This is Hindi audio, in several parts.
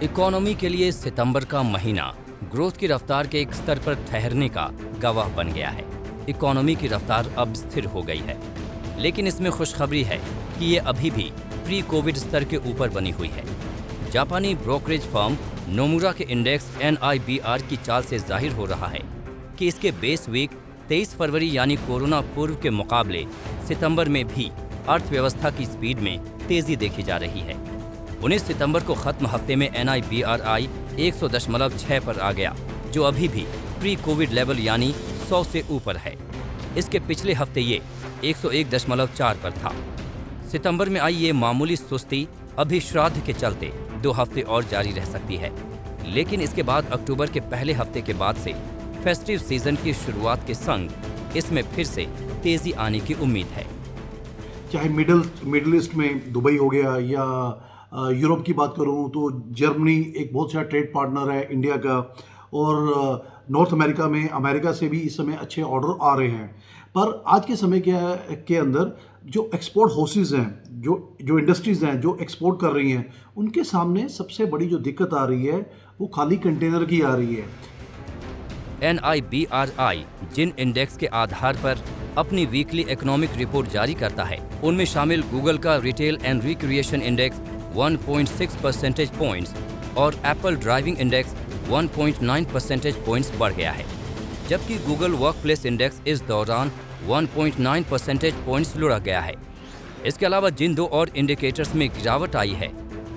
इकोनॉमी के लिए सितंबर का महीना ग्रोथ की रफ्तार के एक स्तर पर ठहरने का गवाह बन गया है। इकोनॉमी की रफ्तार अब स्थिर हो गई है, लेकिन इसमें खुशखबरी है कि ये अभी भी प्री कोविड स्तर के ऊपर बनी हुई है। जापानी ब्रोकरेज फर्म नोमुरा के इंडेक्स NIBR की चाल से जाहिर हो रहा है कि इसके बेस वीक 23 फरवरी यानी कोरोना पूर्व के मुकाबले सितंबर में भी अर्थव्यवस्था की स्पीड में तेजी देखी जा रही है। 19 सितंबर को खत्म हफ्ते में NIBRI 100.6 पर आ गया, जो अभी भी प्री कोविड लेवल यानी 100 से ऊपर है। इसके पिछले हफ्ते ये 101.4 पर था। सितंबर में आई ये मामूली सुस्ती अभी श्राद्ध के चलते 2 हफ्ते और जारी रह सकती है, लेकिन इसके बाद अक्टूबर के पहले हफ्ते के बाद से फेस्टिव सीजन की शुरुआत के संग इसमें फिर से तेजी आने की उम्मीद है। चाहे मिडिल ईस्ट में दुबई हो गया या यूरोप की बात करूं तो जर्मनी एक बहुत अच्छा ट्रेड पार्टनर है इंडिया का, और नॉर्थ अमेरिका में अमेरिका से भी इस समय अच्छे ऑर्डर आ रहे हैं। पर आज के समय के अंदर जो एक्सपोर्ट हाउसेज हैं, जो इंडस्ट्रीज़ हैं जो एक्सपोर्ट कर रही हैं, उनके सामने सबसे बड़ी जो दिक्कत आ रही है वो खाली कंटेनर की आ रही है। NIBRI जिन इंडेक्स के आधार पर अपनी वीकली इकोनॉमिक रिपोर्ट जारी करता है, उनमें शामिल गूगल का retail and recreation index 1.6 percentage points और Apple driving index 1.9 percentage points बढ़ गया है, जबकि गूगल वर्कप्लेस इंडेक्स इस दौरान 1.9 परसेंटेज पॉइंट्स लुढ़क गया है। इसके अलावा जिन 2 और इंडिकेटर्स में गिरावट आई है,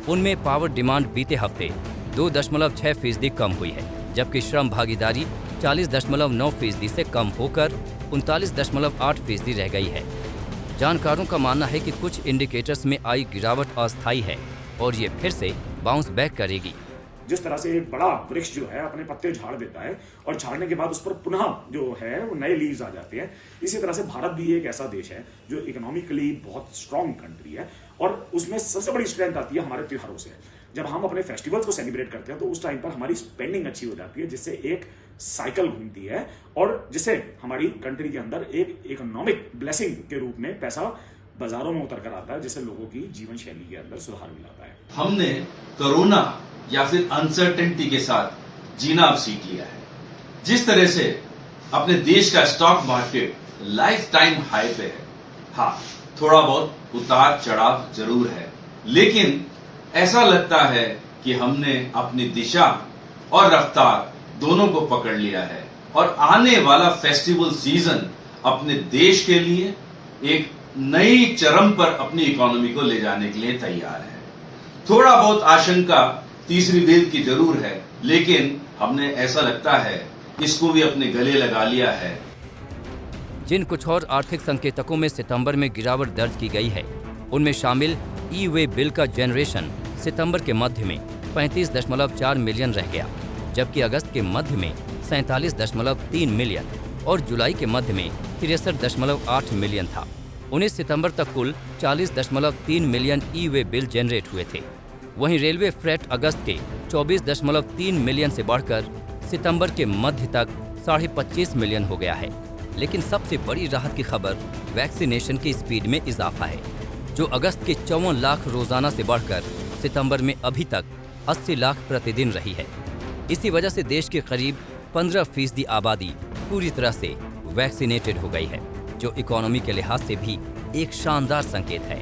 उनमें पावर डिमांड बीते हफ्ते 2.6% कम हुई है, जबकि श्रम भागीदारी 40.9% से कम होकर 39.8% रह गई है। जानकारों का मानना है कि कुछ इंडिकेटर्स में आई गिरावट अस्थायी है और ये फिर से बाउंस बैक करेगी। जिस तरह से एक बड़ा वृक्ष जो है अपने पत्ते झाड़ देता है और झाड़ने के बाद उस पर पुनः जो है वो नए लीव्स आ जाते हैं, इसी तरह से भारत भी एक ऐसा देश है जो इकोनॉमिकली बहुत स्ट्रांग कंट्री है, और उसमें सबसे बड़ी स्ट्रेंथ आती है हमारे त्योहारों से। जब हम अपने फेस्टिवल्स को सेलिब्रेट करते हैं तो उस टाइम पर हमारी स्पेंडिंग अच्छी हो जाती है, जिससे एक साइकिल घूमती है और जिससे हमारी कंट्री के अंदर एक इकोनॉमिक ब्लेसिंग के रूप में पैसा बाजारों में उतर कर आता है, जिससे लोगों की जीवन शैली के अंदर सुधार भी लाता है। हमने कोरोना या फिर अनसर्टेनिटी के साथ जीना अब सीख लिया है। जिस तरह से अपने देश का stock market life time high पे है, हाँ थोड़ा बहुत उतार चढ़ाव जरूर है, लेकिन ऐसा लगता है कि हमने अपनी दिशा और रफ्तार दोनों को पकड़ लिया है और आने वाला फेस्टिवल सीजन अपने देश के लिए एक नई चरम पर अपनी इकोनॉमी को ले जाने के लिए तैयार है। थोड़ा बहुत आशंका तीसरी वेव की जरूर है, लेकिन हमने ऐसा लगता है इसको भी अपने गले लगा लिया है। जिन कुछ और आर्थिक संकेतकों में सितंबर में गिरावट दर्ज की गई है, उनमें शामिल ई-वे बिल का जनरेशन सितंबर के मध्य में 35.4 मिलियन रह गया, जबकि अगस्त के मध्य में 47.3 मिलियन और जुलाई के मध्य में 63.8 मिलियन था। 19 सितंबर तक कुल 40.3 मिलियन ई-वे बिल जनरेट हुए थे। वहीं रेलवे फ्रेट अगस्त के 24.3 मिलियन से बढ़कर सितंबर के मध्य तक 25.5 मिलियन हो गया है। लेकिन सबसे बड़ी राहत की खबर वैक्सीनेशन की स्पीड में इजाफा है, जो अगस्त के 54 लाख रोजाना से बढ़कर सितंबर में अभी तक 80 लाख प्रतिदिन रही है। इसी वजह से देश के करीब 15% आबादी पूरी तरह से वैक्सीनेटेड हो गई है, जो इकोनॉमी के लिहाज से भी एक शानदार संकेत है।